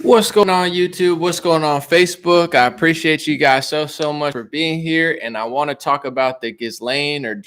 What's going on, YouTube? What's going on, Facebook? I appreciate you guys so much for being here. And I want to talk about the Ghislaine, or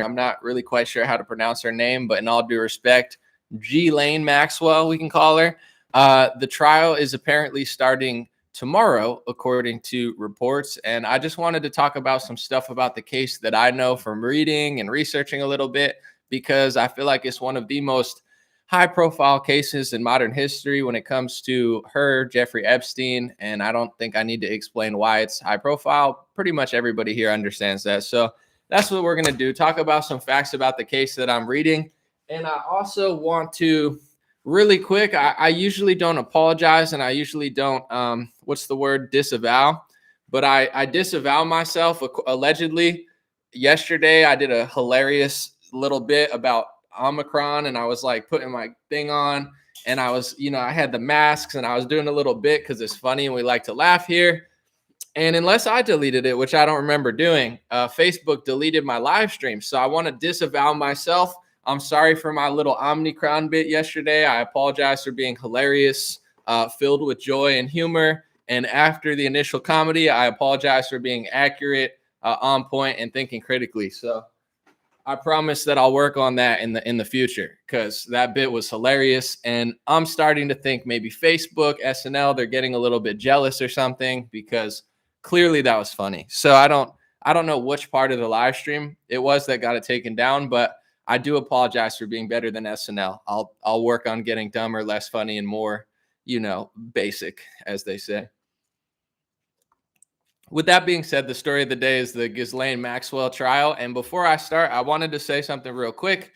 I'm not really quite sure how to pronounce her name, but in all due respect, Ghislaine Maxwell, we can call her. The trial is apparently starting tomorrow, according to reports. And I just wanted to talk about some stuff about the case that I know from reading and researching a little bit, because I feel like it's one of the most high profile cases in modern history when it comes to her, Jeffrey Epstein. And I don't think I need to explain why it's high profile. Pretty much everybody here understands that. So that's what we're going to do. Talk about some facts about the case that I'm reading. And I also want to really quick, I usually don't apologize, and I usually don't, disavow. But I disavow myself. Allegedly, yesterday I did a hilarious little bit about Omicron, and I was like putting my thing on, and I was, I had the masks, and I was doing a little bit because it's funny and we like to laugh here. And unless I deleted it, which I don't remember doing, Facebook deleted my live stream. So I want to disavow myself. I'm sorry for my little Omicron bit yesterday. I apologize for being hilarious, filled with joy and humor. And after the initial comedy, I apologize for being accurate, on point, and thinking critically. So I promise that I'll work on that in the future, because that bit was hilarious. And I'm starting to think maybe Facebook, SNL, they're getting a little bit jealous or something, because clearly that was funny. So I don't know which part of the live stream it was that got it taken down, but I do apologize for being better than SNL. I'll work on getting dumber, less funny, and more, basic, as they say. With that being said, the story of the day is the Ghislaine Maxwell trial. And before I start, I wanted to say something real quick.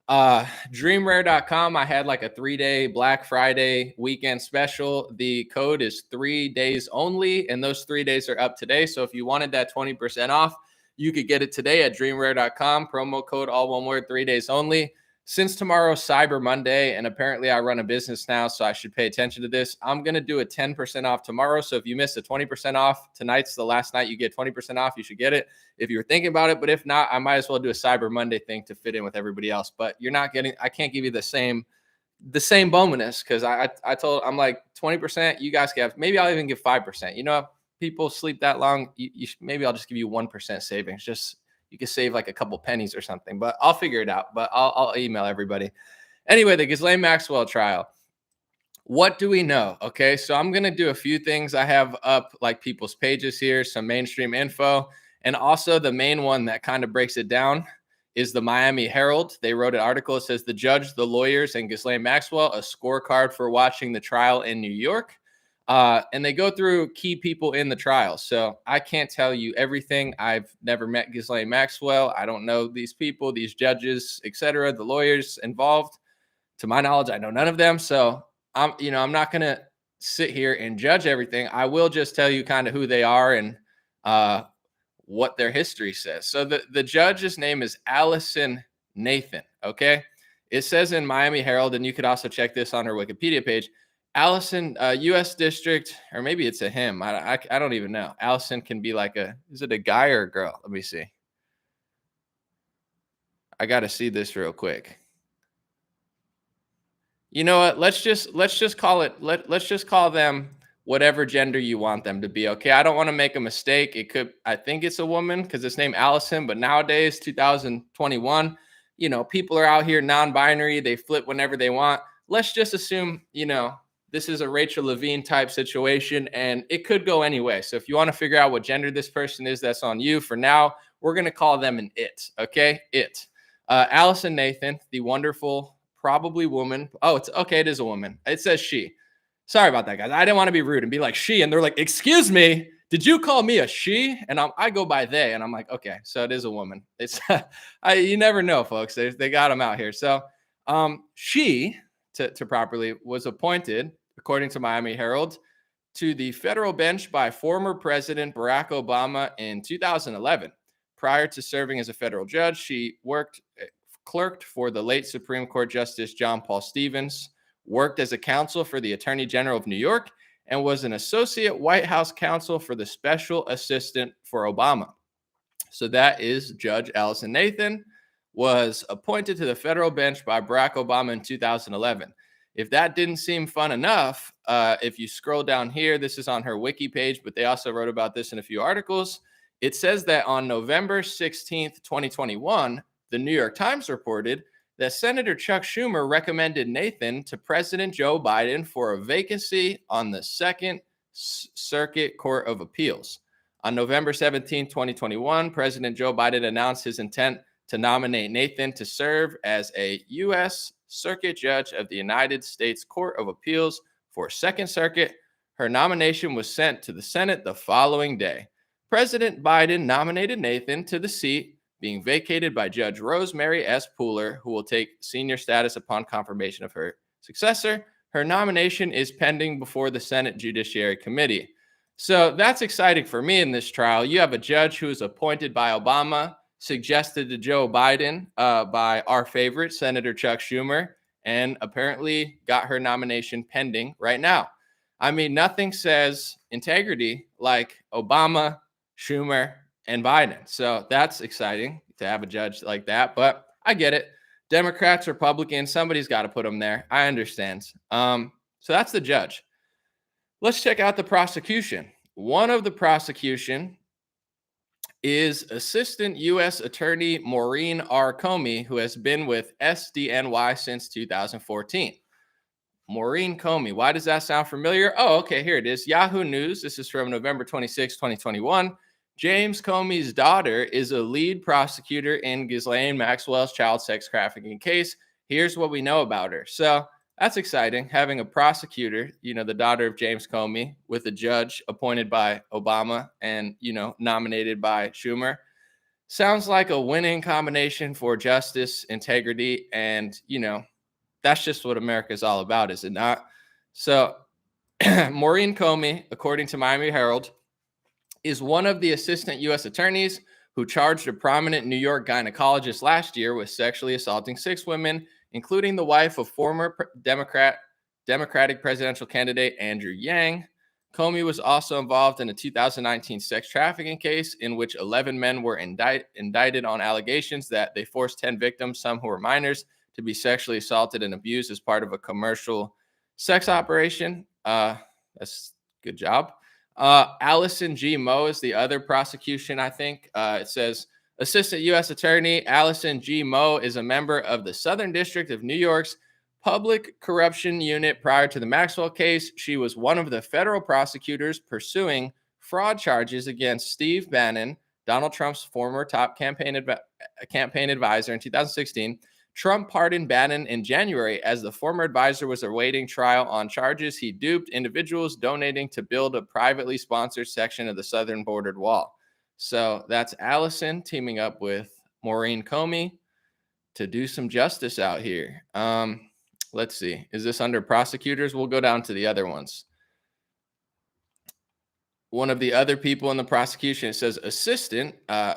Dreamrare.com, I had like a 3-day Black Friday weekend special. The code is 3 days only, and those 3 days are up today. So if you wanted that 20% off, you could get it today at dreamrare.com. Promo code, all one word, 3 days only. Since tomorrow's Cyber Monday, and apparently I run a business now, so I should pay attention to this, I'm going to do a 10% off tomorrow. So if you missed a 20% off, tonight's the last night you get 20% off. You should get it if you were thinking about it. But if not, I might as well do a Cyber Monday thing to fit in with everybody else. But you're not getting, I can't give you the same bonus, because I'm like 20%. You guys can have, maybe I'll even give 5%. If people sleep that long, maybe I'll just give you 1% savings. Just, you could save like a couple pennies or something, but I'll figure it out. But I'll email everybody. Anyway, the Ghislaine Maxwell trial. What do we know? Okay, so I'm going to do a few things. I have up like people's pages here, some mainstream info, and also the main one that kind of breaks it down is the Miami Herald. They wrote an article. It says, the judge, the lawyers, and Ghislaine Maxwell, a scorecard for watching the trial in New York. And they go through key people in the trial. So I can't tell you everything. I've never met Ghislaine Maxwell. I don't know these people, these judges, etc., the lawyers involved. To my knowledge, I know none of them. So I'm not going to sit here and judge everything. I will just tell you kind of who they are and what their history says. So the judge's name is Allison Nathan. Okay. It says in Miami Herald, and you could also check this on her Wikipedia page, Allison, U.S. District, or maybe it's a him. I don't even know. Allison can be like is it a guy or a girl? Let me see. I got to see this real quick. You know what? Let's just call it. Let's just call them whatever gender you want them to be. Okay. I don't want to make a mistake. I think it's a woman because it's named Allison, but nowadays, 2021, people are out here non-binary. They flip whenever they want. Let's just assume, this is a Rachel Levine type situation, and it could go anyway. So if you want to figure out what gender this person is, that's on you. For now, we're going to call them an it. Okay. It. Allison Nathan, the wonderful, probably woman. Oh, it's okay. It is a woman. It says she. Sorry about that, guys. I didn't want to be rude and be like she. And they're like, excuse me, did you call me a she? And I go by they. And I'm like, okay, so it is a woman. It's you never know, folks. They got them out here. So she, to properly, was appointed, according to Miami Herald, to the federal bench by former President Barack Obama in 2011. Prior to serving as a federal judge, she clerked for the late Supreme Court Justice John Paul Stevens, worked as a counsel for the Attorney General of New York, and was an associate White House counsel for the special assistant for Obama. So that is Judge Allison Nathan, was appointed to the federal bench by Barack Obama in 2011. If that didn't seem fun enough, if you scroll down here, this is on her wiki page, but they also wrote about this in a few articles. It says that on November 16th, 2021, the New York Times reported that Senator Chuck Schumer recommended Nathan to President Joe Biden for a vacancy on the Second Circuit Court of Appeals. On November 17, 2021, President Joe Biden announced his intent to nominate Nathan to serve as a U.S. Circuit Judge of the United States Court of Appeals for Second Circuit. Her nomination was sent to the Senate the following day. President Biden nominated Nathan to the seat being vacated by Judge Rosemary S. Pooler, who will take senior status upon confirmation of her successor. Her nomination is pending before the Senate Judiciary Committee. So that's exciting for me in this trial. You have a judge who is appointed by Obama, suggested to Joe Biden by our favorite, Senator Chuck Schumer, and apparently got her nomination pending right now. I mean, nothing says integrity like Obama, Schumer, and Biden. So that's exciting to have a judge like that, but I get it. Democrats, Republicans, somebody's got to put them there. I understand. So that's the judge. Let's check out the prosecution. One of the prosecution is Assistant U.S. Attorney Maureen R. Comey, who has been with SDNY since 2014. Maureen Comey, why does that sound familiar? Oh, okay, here it is. Yahoo News. This is from November 26, 2021. James Comey's daughter is a lead prosecutor in Ghislaine Maxwell's child sex trafficking case. Here's what we know about her. So that's exciting, having a prosecutor, the daughter of James Comey, with a judge appointed by Obama and, nominated by Schumer. Sounds like a winning combination for justice, integrity, and, that's just what America is all about, is it not? So Maureen Comey, according to Miami Herald, is one of the assistant U.S. attorneys who charged a prominent New York gynecologist last year with sexually assaulting 6 women, including the wife of former Democratic presidential candidate Andrew Yang. Comey was also involved in a 2019 sex trafficking case in which 11 men were indicted on allegations that they forced 10 victims, some who were minors, to be sexually assaulted and abused as part of a commercial sex operation. That's good job. Allison G. Moe is the other prosecution, I think. It says, Assistant U.S. Attorney Allison G. Moe is a member of the Southern District of New York's Public Corruption Unit prior to the Maxwell case. She was one of the federal prosecutors pursuing fraud charges against Steve Bannon, Donald Trump's former top campaign advisor in 2016. Trump pardoned Bannon in January as the former advisor was awaiting trial on charges he duped individuals donating to build a privately sponsored section of the southern bordered wall. So that's Allison teaming up with Maureen Comey to do some justice out here. Let's see. Is this under prosecutors? We'll go down to the other ones. One of the other people in the prosecution, it says assistant.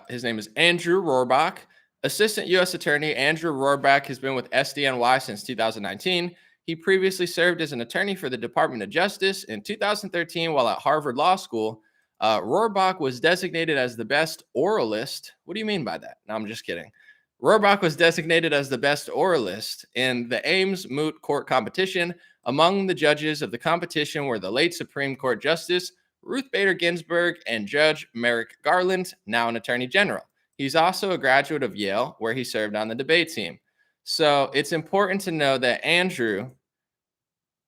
His name is Andrew Rohrbach. Assistant U.S. Attorney Andrew Rohrbach has been with SDNY since 2019. He previously served as an attorney for the Department of Justice. In 2013, while at Harvard Law School, Rohrbach was designated as the best oralist. What do you mean by that? No, I'm just kidding. Rohrbach was designated as the best oralist in the Ames Moot Court competition. Among the judges of the competition were the late Supreme Court Justice Ruth Bader Ginsburg and Judge Merrick Garland, now an attorney general. He's also a graduate of Yale, where he served on the debate team. So it's important to know that Andrew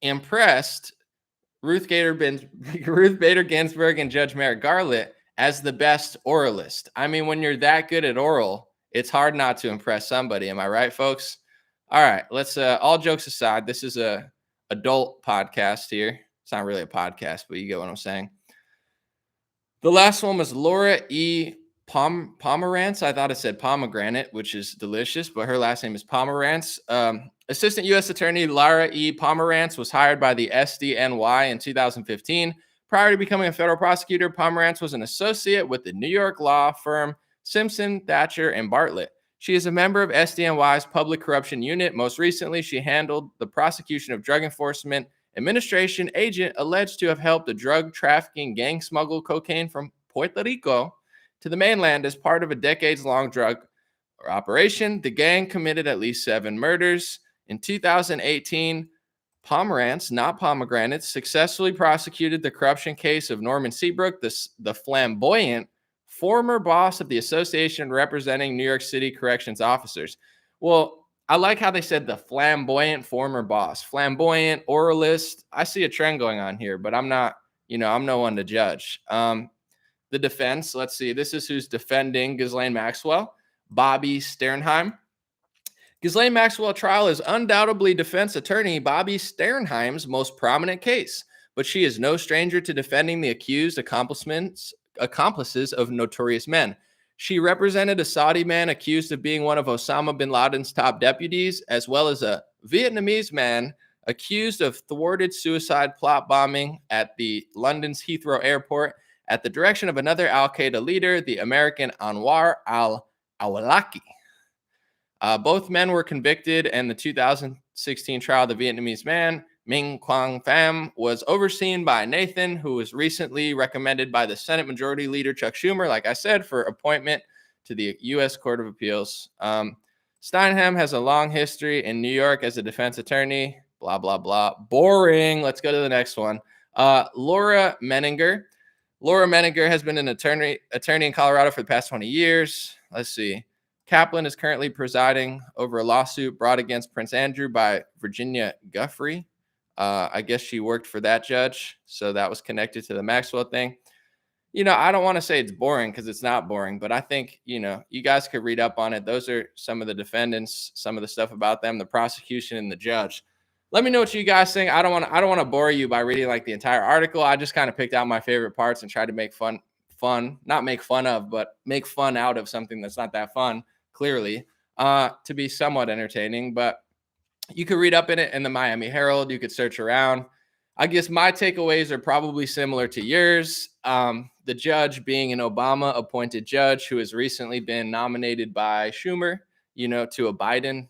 impressed Ruth Bader Ginsburg and Judge Merrick Garland as the best oralist. I mean, when you're that good at oral, it's hard not to impress somebody. Am I right, folks? All right, let's, all jokes aside, this is a adult podcast here. It's not really a podcast, but you get what I'm saying. The last one was Laura E. Pomeranz. I thought it said pomegranate, which is delicious, but her last name is Pomeranz. Assistant U.S. Attorney Laura E. Pomeranz was hired by the SDNY in 2015. Prior to becoming a federal prosecutor, Pomeranz was an associate with the New York law firm Simpson, Thatcher, and Bartlett. She is a member of SDNY's Public Corruption Unit. Most recently, she handled the prosecution of Drug Enforcement Administration agent alleged to have helped a drug trafficking gang smuggle cocaine from Puerto Rico to the mainland as part of a decades-long drug operation. The gang committed at least 7 murders. In 2018, Pomeranz, not pomegranates, successfully prosecuted the corruption case of Norman Seabrook, the flamboyant former boss of the Association representing New York City Corrections Officers. Well, I like how they said the flamboyant former boss, flamboyant, oralist. I see a trend going on here, but I'm not, I'm no one to judge. The defense, let's see, this is who's defending Ghislaine Maxwell, Bobby Sternheim. Ghislaine Maxwell trial is undoubtedly defense attorney Bobby Sternheim's most prominent case, but she is no stranger to defending the accused accomplices of notorious men. She represented a Saudi man accused of being one of Osama bin Laden's top deputies, as well as a Vietnamese man accused of thwarted suicide plot bombing at the London's Heathrow Airport at the direction of another al-Qaeda leader, the American Anwar al-Awlaki. Both men were convicted, and the 2016 trial of the Vietnamese man, Minh Quang Pham, was overseen by Nathan, who was recently recommended by the Senate Majority Leader Chuck Schumer, like I said, for appointment to the U.S. Court of Appeals. Sternheim has a long history in New York as a defense attorney, blah, blah, blah. Boring. Let's go to the next one. Laura Menninger. Laura Menninger has been an attorney in Colorado for the past 20 years. Let's see. Kaplan is currently presiding over a lawsuit brought against Prince Andrew by Virginia Guffey. I guess she worked for that judge, so that was connected to the Maxwell thing. I don't want to say it's boring because it's not boring, but I think, you guys could read up on it. Those are some of the defendants, some of the stuff about them, the prosecution, and the judge. Let me know what you guys think. I don't want to bore you by reading like the entire article. I just kind of picked out my favorite parts and tried to make not make fun of, but make fun out of something that's not that fun, clearly, to be somewhat entertaining. But you could read up in it in the Miami Herald. You could search around. I guess my takeaways are probably similar to yours. The judge being an Obama appointed judge who has recently been nominated by Schumer, to a Biden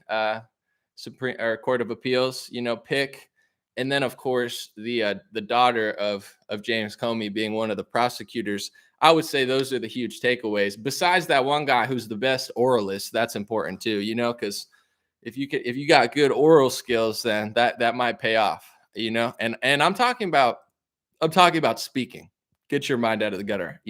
Supreme or Court of Appeals, pick. And then, of course, the daughter of James Comey being one of the prosecutors. I would say those are the huge takeaways. Besides that one guy who's the best oralist, that's important too, because if you got good oral skills, then that might pay off, And I'm talking about speaking. Get your mind out of the gutter.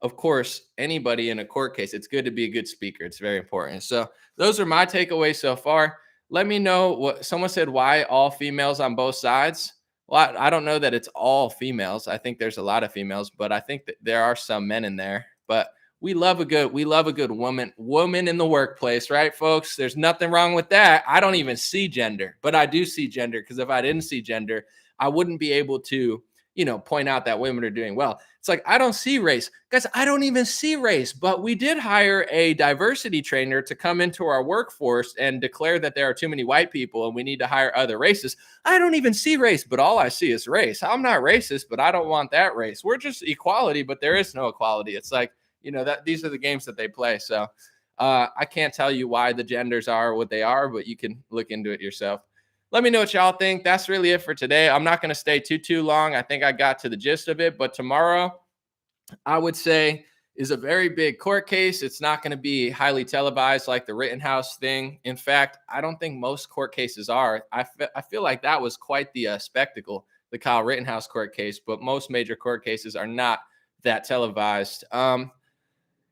Of course, anybody in a court case, it's good to be a good speaker. It's very important. So those are my takeaways so far. Let me know what someone said. Why all females on both sides? Well, I don't know that it's all females. I think there's a lot of females, but I think that there are some men in there. But we love a good woman in the workplace, right, folks? There's nothing wrong with that. I don't even see gender, but I do see gender, because if I didn't see gender, I wouldn't be able to, point out that women are doing well. It's like, I don't see race. Guys, I don't even see race, but we did hire a diversity trainer to come into our workforce and declare that there are too many white people and we need to hire other races. I don't even see race, but all I see is race. I'm not racist, but I don't want that race. We're just equality, but there is no equality. It's like, that these are the games that they play. So I can't tell you why the genders are what they are, but you can look into it yourself. Let me know what y'all think. That's really it for today. I'm not going to stay too long. I think I got to the gist of it. But tomorrow, I would say, is a very big court case. It's not going to be highly televised like the Rittenhouse thing. In fact, I don't think most court cases are. I feel like that was quite the spectacle, the Kyle Rittenhouse court case. But most major court cases are not that televised.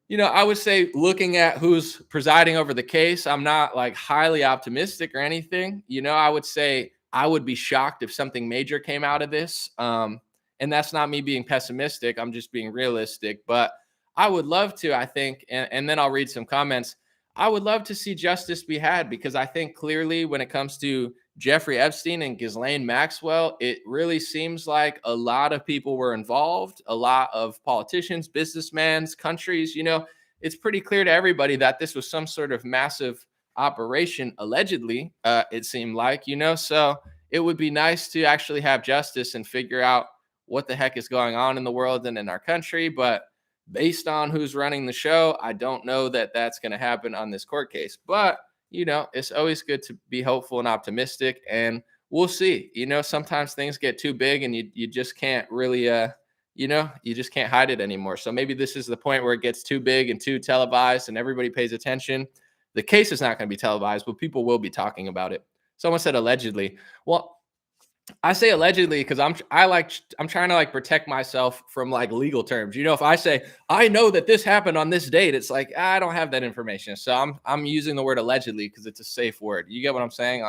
I would say, looking at who's presiding over the case, I'm not like highly optimistic or anything. I would say I would be shocked if something major came out of this. And that's not me being pessimistic. I'm just being realistic. But I would love to, I think, and then I'll read some comments. I would love to see justice be had, because I think clearly when it comes to Jeffrey Epstein and Ghislaine Maxwell, it really seems like a lot of people were involved, a lot of politicians, businessmen, countries. It's pretty clear to everybody that this was some sort of massive operation, allegedly, it seemed like, so it would be nice to actually have justice and figure out what the heck is going on in the world and in our country. But based on who's running the show, I don't know that that's going to happen on this court case. But it's always good to be hopeful and optimistic, and we'll see. Sometimes things get too big and you just can't really, you just can't hide it anymore. So maybe this is the point where it gets too big and too televised and everybody pays attention. The case is not going to be televised, but people will be talking about it. Someone said allegedly. Well, I say allegedly because I'm trying to like protect myself from like legal terms. If I say I know that this happened on this date, it's like I don't have that information. So I'm using the word allegedly because it's a safe word. You get what I'm saying?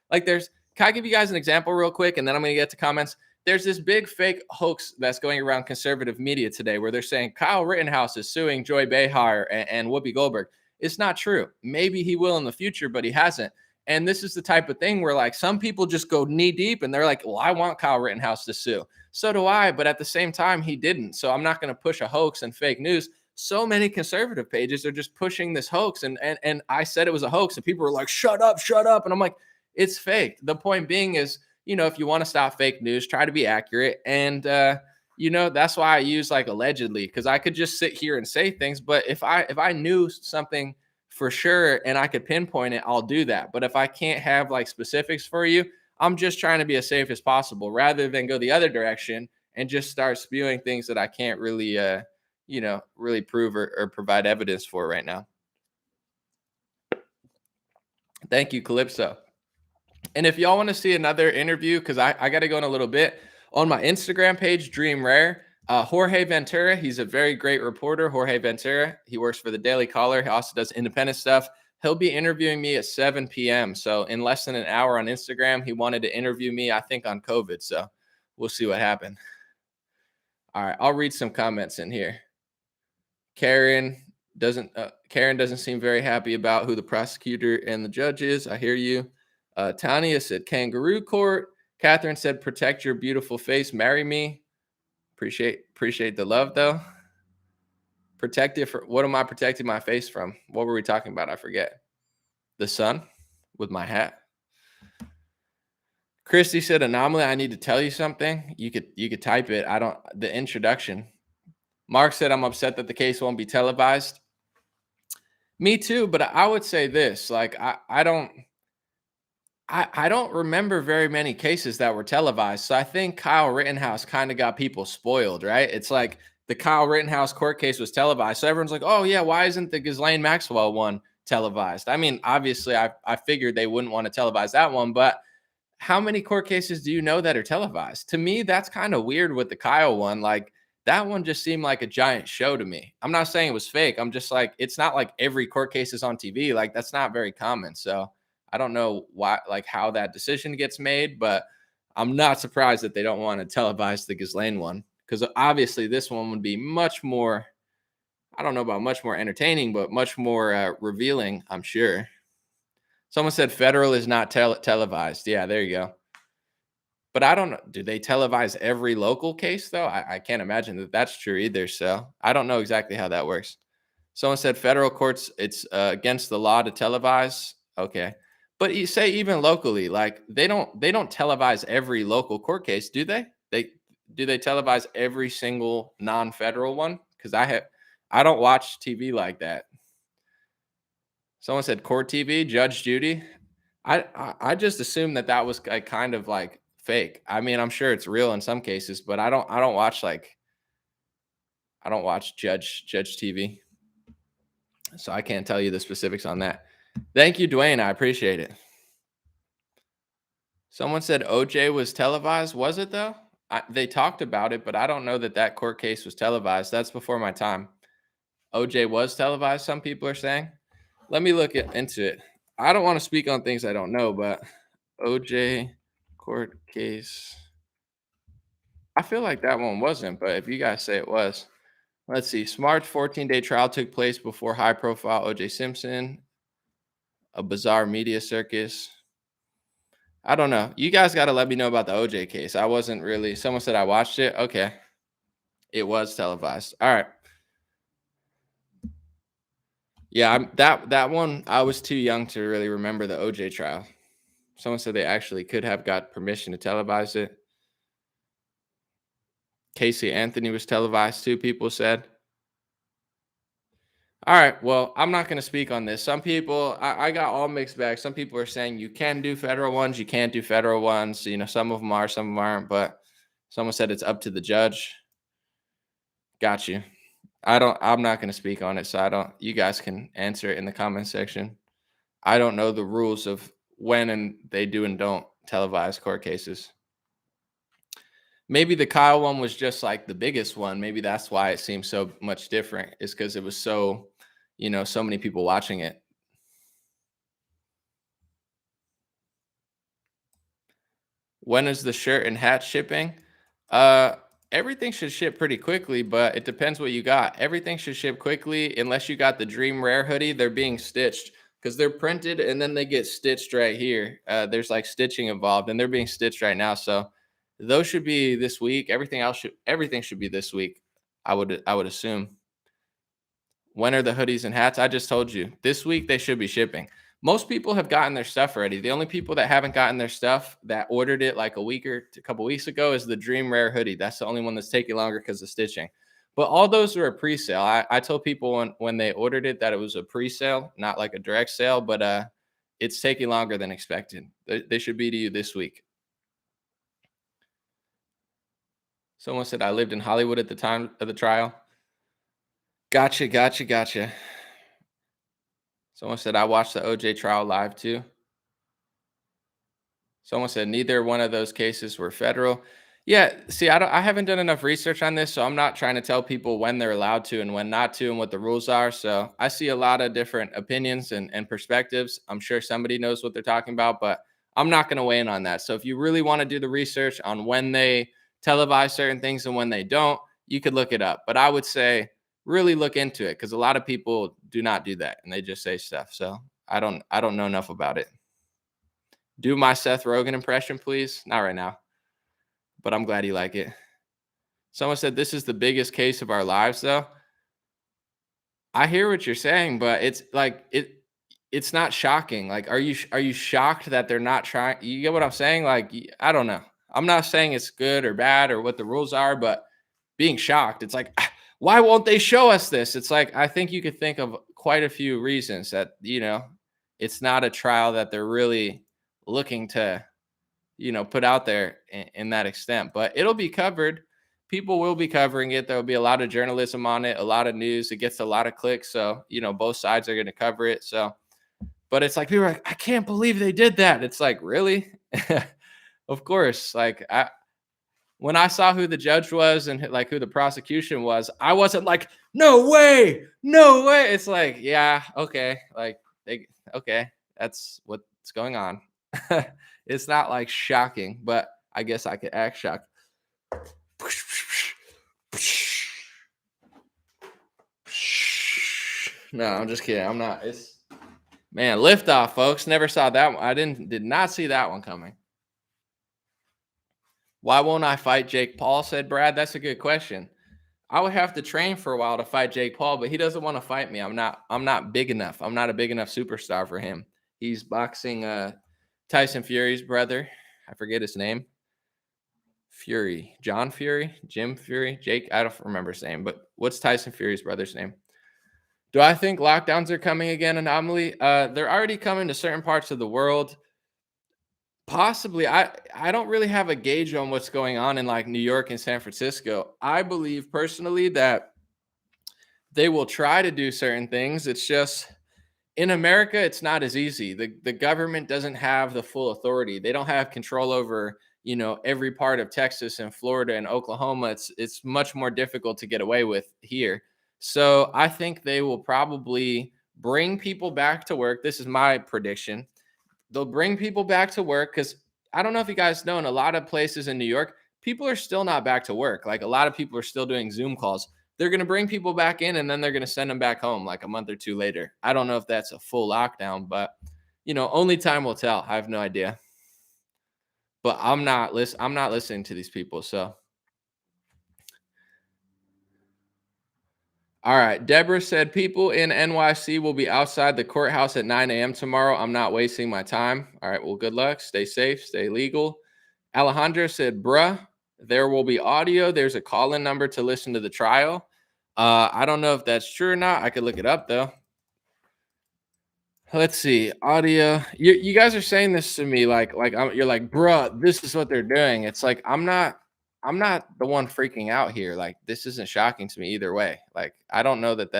Like there's can I give you guys an example real quick and then I'm gonna get to comments. There's this big fake hoax that's going around conservative media today where they're saying Kyle Rittenhouse is suing Joy Behar and Whoopi Goldberg. It's not true. Maybe he will in the future, but he hasn't. And this is the type of thing where like some people just go knee deep and they're like, well, I want Kyle Rittenhouse to sue. So do I. But at the same time, he didn't. So I'm not going to push a hoax and fake news. So many conservative pages are just pushing this hoax. And I said it was a hoax. And people were like, shut up, shut up. And I'm like, it's fake. The point being is, if you want to stop fake news, try to be accurate. And, that's why I use like allegedly, because I could just sit here and say things. But if I knew something for sure and I could pinpoint it, I'll do that. But if I can't have like specifics for you, I'm just trying to be as safe as possible rather than go the other direction and just start spewing things that I can't really really prove or provide evidence for right now. Thank you, Calypso. And if y'all want to see another interview, because I got to go in a little bit, on my Instagram page, Dream Rare, Jorge Ventura, he's a very great reporter. Jorge Ventura, he works for the Daily Caller. He also does independent stuff. He'll be interviewing me at 7 p.m. So in less than an hour on Instagram, he wanted to interview me, I think, on COVID. So we'll see what happened. All right, I'll read some comments in here. Karen doesn't seem very happy about who the prosecutor and the judge is. I hear you. Tanya said kangaroo court. Catherine said protect your beautiful face, marry me. Appreciate the love though. Protect it for what am I protecting my face from? What were we talking about? I forget. The sun with my hat. Christy said anomaly. I need to tell you something. You could type it. The introduction. Mark said I'm upset that the case won't be televised. Me too, but I would say this. Like I don't remember very many cases that were televised. So I think Kyle Rittenhouse kind of got people spoiled, right? It's like the Kyle Rittenhouse court case was televised. So everyone's like, oh, yeah, why isn't the Ghislaine Maxwell one televised? I mean, obviously, I figured they wouldn't want to televise that one. But how many court cases do you know that are televised? To me, that's kind of weird with the Kyle one. Like, that one just seemed like a giant show to me. I'm not saying it was fake. I'm just like, it's not like every court case is on TV. Like, that's not very common. So I don't know why, like how that decision gets made, but I'm not surprised that they don't want to televise the Ghislaine one because obviously this one would be much more, I don't know about much more entertaining, but much more revealing, I'm sure. Someone said federal is not televised. Yeah, there you go. But I don't know. Do they televise every local case, though? I can't imagine that that's true either. So I don't know exactly how that works. Someone said federal courts, it's against the law to televise. Okay. But you say even locally, like they don't televise every local court case, do they? Do they televise every single non-federal one? Because I don't watch TV like that. Someone said court TV, Judge Judy. I just assumed that was a kind of like fake. I mean, I'm sure it's real in some cases, but I don't watch Judge TV. So I can't tell you the specifics on that. Thank you, Dwayne. I appreciate it. Someone said OJ was televised. Was it though? They talked about it, but I don't know that court case was televised. That's before my time. OJ was televised, some people are saying. Let me look into it. I don't want to speak on things I don't know, but OJ court case. I feel like that one wasn't, but if you guys say it was. Let's see. Smart's 14-day trial took place before high-profile OJ Simpson. A bizarre media circus. I don't know. You guys got to let me know about the OJ case. I wasn't really. Someone said I watched it. Okay. It was televised. All right. Yeah, that one, I was too young to really remember the OJ trial. Someone said they actually could have got permission to televise it. Casey Anthony was televised too, people said. All right. Well, I'm not going to speak on this. Some people, I got all mixed bags. Some people are saying you can do federal ones, you can't do federal ones. Some of them are, some of them aren't. But someone said it's up to the judge. Got you. I'm not going to speak on it. So you guys can answer it in the comment section. I don't know the rules of when and they do and don't televise court cases. Maybe the Kyle one was just like the biggest one. Maybe that's why it seems so much different, is because it was so, so many people watching it. When is the shirt and hat shipping? Uh, Everything should ship pretty quickly, but it depends what you got. Everything should ship quickly unless you got the Dream Rare hoodie. They're being stitched because they're printed and then they get stitched right here. There's like stitching involved, and they're being stitched right now. So those should be this week. Everything should be this week. I would assume. When are the hoodies and hats? I just told you. This week they should be shipping. Most people have gotten their stuff already. The only people that haven't gotten their stuff that ordered it like a couple weeks ago is the Dream Rare hoodie. That's the only one that's taking longer because of stitching. But all those are a pre-sale. I told people when they ordered it that it was a pre-sale, not like a direct sale, but it's taking longer than expected. They should be to you this week. Someone said I lived in Hollywood at the time of the trial. Gotcha, gotcha, gotcha. Someone said I watched the OJ trial live too. Someone said neither one of those cases were federal. Yeah, see, I haven't done enough research on this, so I'm not trying to tell people when they're allowed to and when not to and what the rules are. So I see a lot of different opinions and perspectives. I'm sure somebody knows what they're talking about, but I'm not going to weigh in on that. So if you really want to do the research on when they televise certain things and when they don't, you could look it up. But I would say really look into it because a lot of people do not do that and they just say stuff. So I don't know enough about it. Do my Seth Rogen impression, please. Not right now, but I'm glad you like it. Someone said this is the biggest case of our lives, though. I hear what you're saying, but it's like it's not shocking. Like, are you shocked that they're not trying? You get what I'm saying? Like, I don't know. I'm not saying it's good or bad or what the rules are, but being shocked, it's like, why won't they show us this? It's like I think you could think of quite a few reasons that it's not a trial that they're really looking to put out there in that extent. But it'll be covered. People will be covering it. There will be a lot of journalism on it, a lot of news. It gets a lot of clicks. So, both sides are going to cover it. So, but it's like people are like, I can't believe they did that. It's like, really? Of course. Like, when I saw who the judge was and like who the prosecution was, I wasn't like, no way, no way. It's like, yeah, okay. Like, okay, that's what's going on. It's not like shocking, but I guess I could act shocked. No, I'm just kidding. I'm not. It's man, liftoff, folks. Never saw that one. Did not see that one coming. Why won't I fight Jake Paul? Said Brad. That's a good question. I would have to train for a while to fight Jake Paul, but he doesn't want to fight me. I'm not big enough. I'm not a big enough superstar for him. He's boxing Tyson Fury's brother. I forget his name. Fury. John Fury? Jim Fury? Jake? I don't remember his name, but what's Tyson Fury's brother's name? Do I think lockdowns are coming again, Anomaly? They're already coming to certain parts of the world. Possibly. I don't really have a gauge on what's going on in like New York and San Francisco. I believe personally that they will try to do certain things. It's just in America, it's not as easy. The government doesn't have the full authority. They don't have control over, every part of Texas and Florida and Oklahoma. It's much more difficult to get away with here. So I think they will probably bring people back to work. This is my prediction. They'll bring people back to work because I don't know if you guys know, in a lot of places in New York, people are still not back to work. Like a lot of people are still doing Zoom calls. They're going to bring people back in and then they're going to send them back home like a month or two later. I don't know if that's a full lockdown, but only time will tell. I have no idea. But I'm not listening to these people. So all right. Deborah said people in NYC will be outside the courthouse at 9 a.m. tomorrow. I'm not wasting my time. All right. Well, good luck. Stay safe. Stay legal. Alejandra said, bruh, there will be audio. There's a call-in number to listen to the trial. I don't know if that's true or not. I could look it up, though. Let's see. Audio. You guys are saying this to me you're like, bruh, this is what they're doing. It's like I'm not the one freaking out here. Like this isn't shocking to me either way. Like I don't know if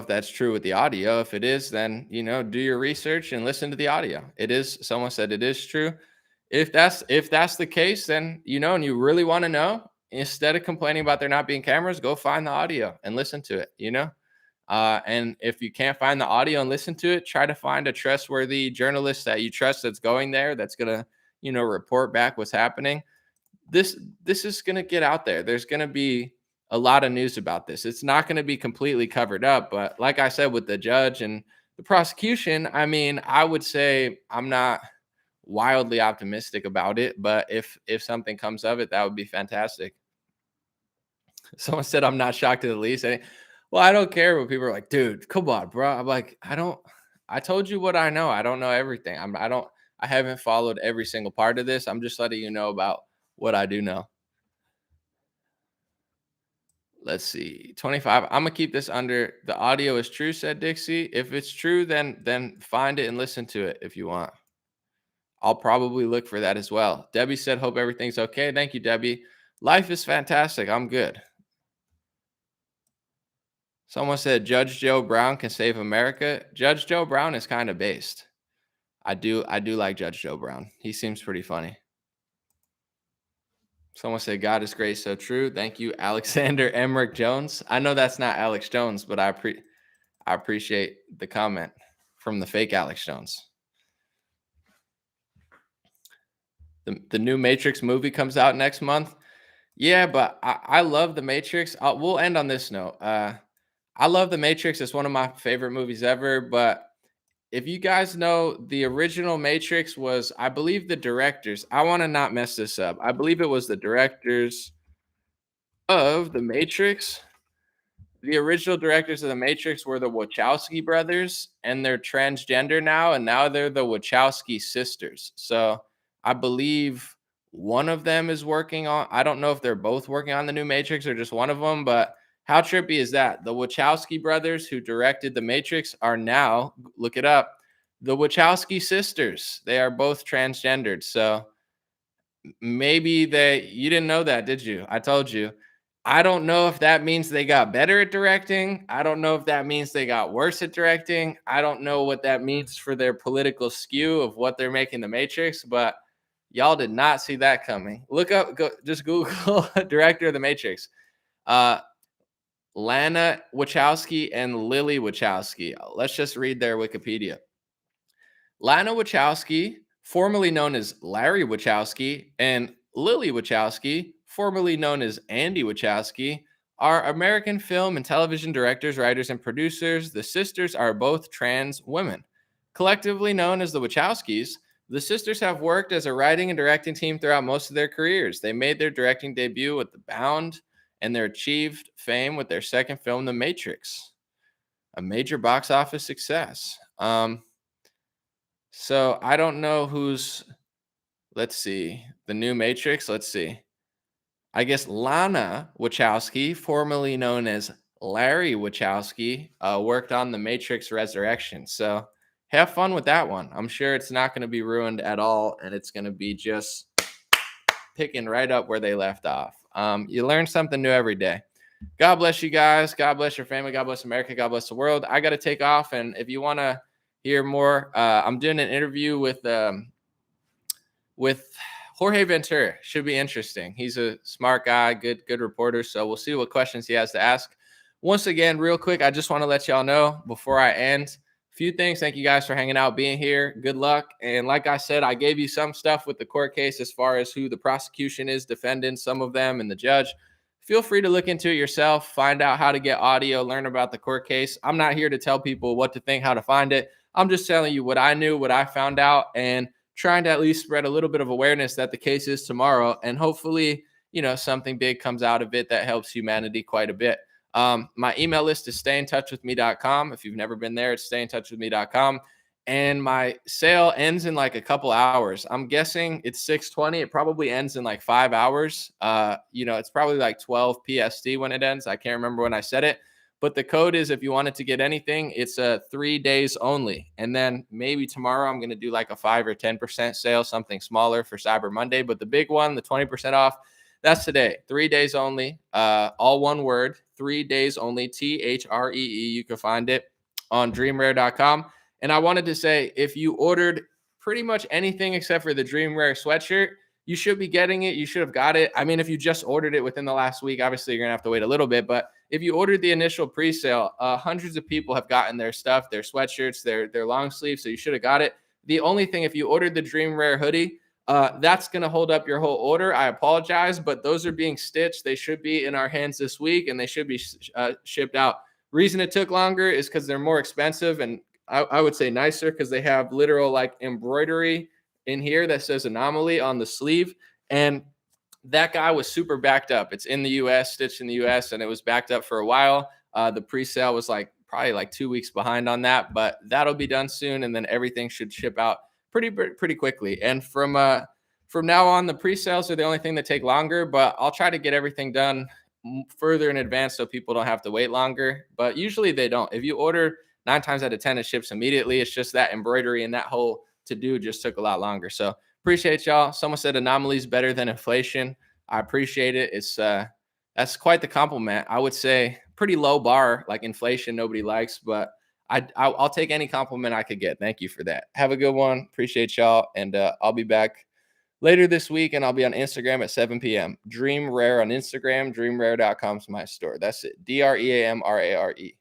that's true with the audio. If it is, then do your research and listen to the audio. Someone said it is true. If that's the case, then and you really want to know, instead of complaining about there not being cameras, go find the audio and listen to it. And if you can't find the audio and listen to it, try to find a trustworthy journalist that you trust that's going there, that's gonna report back what's happening. This is going to get out there. There's going to be a lot of news about this. It's not going to be completely covered up, but like I said, with the judge and the prosecution, I mean, I would say I'm not wildly optimistic about it, but if something comes of it, that would be fantastic. Someone said I'm not shocked to the least. Well, I don't care what people are like, dude, come on, bro. I'm like, I told you what I know. I don't know everything. I haven't followed every single part of this. I'm just letting you know about what I do know. Let's see. 25. I'm gonna keep this under the audio is true, said Dixie. If it's true, then find it and listen to it if you want. I'll probably look for that as well. Debbie said, hope everything's okay. Thank you, Debbie. Life is fantastic. I'm good. Someone said Judge Joe Brown can save America. Judge Joe Brown is kind of based. I do like Judge Joe Brown. He seems pretty funny. Someone said God is great, so true. Thank you, Alexander Emmerich Jones. I know that's not Alex Jones, but I appreciate the comment from the fake Alex Jones. The new Matrix movie comes out next month. Yeah, but I love the Matrix. We'll end on this note. I love the Matrix. It's one of my favorite movies ever. But if you guys know, the original Matrix was, I believe, the directors. I want to not mess this up. I believe it was the directors of the Matrix. The original directors of the Matrix were the Wachowski brothers, and they're transgender now, and now they're the Wachowski sisters. So I believe one of them is working on, I don't know if they're both working on the new Matrix or just one of them, but how trippy is that? The Wachowski brothers who directed the Matrix are now, look it up, the Wachowski sisters. They are both transgendered. So maybe you didn't know that, did you? I told you. I don't know if that means they got better at directing. I don't know if that means they got worse at directing. I don't know what that means for their political skew of what they're making the Matrix, but y'all did not see that coming. Look up, just Google director of the Matrix. Lana Wachowski and Lily Wachowski. Let's just read their Wikipedia. Lana Wachowski, formerly known as Larry Wachowski, and Lily Wachowski, formerly known as Andy Wachowski, are American film and television directors, writers, and producers. The sisters are both trans women. Collectively known as the Wachowskis, the sisters have worked as a writing and directing team throughout most of their careers. They made their directing debut with The Bound, and they achieved fame with their second film, The Matrix, a major box office success. So I don't know who's, let's see, the new Matrix. Let's see. I guess Lana Wachowski, formerly known as Larry Wachowski, worked on The Matrix Resurrection. So have fun with that one. I'm sure it's not going to be ruined at all, and it's going to be just picking right up where they left off. You learn something new every day. God bless you guys. God bless your family. God bless America. God bless the world. I got to take off, and if you want to hear more, I'm doing an interview with Jorge Ventura. Should be interesting. He's a smart guy, good reporter. So we'll see what questions he has to ask. Once again, real quick, I just want to let y'all know before I end a few things. Thank you guys for hanging out, being here. Good luck. And like I said, I gave you some stuff with the court case as far as who the prosecution is, defendants, some of them, and the judge. Feel free to look into it yourself, find out how to get audio, learn about the court case. I'm not here to tell people what to think, how to find it. I'm just telling you what I knew, what I found out, and trying to at least spread a little bit of awareness that the case is tomorrow. And hopefully, something big comes out of it that helps humanity quite a bit. My email list is stayintouchwithme.com. If you've never been there, it's stayintouchwithme.com. And my sale ends in like a couple hours. I'm guessing it's 6:20. It probably ends in like 5 hours. It's probably like 12 PST when it ends. I can't remember when I said it. But the code is, if you wanted to get anything, it's 3 days only. And then maybe tomorrow I'm going to do like a 5 or 10% sale, something smaller for Cyber Monday. But the big one, the 20% off, that's today. 3 days only, all one word, 3 days only, THREE. You can find it on dreamrare.com. And I wanted to say, if you ordered pretty much anything except for the Dream Rare sweatshirt. You should be getting it. You should have got it. I mean, if you just ordered it within the last week, obviously you're gonna have to wait a little bit. But if you ordered the initial pre-sale, hundreds of people have gotten their stuff, their sweatshirts, their long sleeves. So you should have got it. The only thing, if you ordered the Dream Rare hoodie, that's gonna hold up your whole order. I apologize, but those are being stitched. They should be in our hands this week, and they should be shipped out. Reason it took longer is because they're more expensive, and I would say nicer because they have literal like embroidery in here that says Anomaly on the sleeve. And that guy was super backed up. It's in the US, stitched in the US, and it was backed up for a while. The pre-sale was like probably like 2 weeks behind on that, but that'll be done soon, and then everything should ship out pretty quickly. And from now on, the pre-sales are the only thing that take longer, but I'll try to get everything done further in advance so people don't have to wait longer. But usually they don't. If you order 9 times out of 10, it ships immediately. It's just that embroidery and that whole to do just took a lot longer. So appreciate y'all. Someone said Anomaly is better than inflation. I appreciate it. It's that's quite the compliment. I would say pretty low bar, like inflation nobody likes, but I'll take any compliment I could get. Thank you for that. Have a good one. Appreciate y'all, and I'll be back later this week, and I'll be on Instagram at 7 p.m. Dream Rare on Instagram. Dreamrare.com is my store. That's it. DREAMRARE.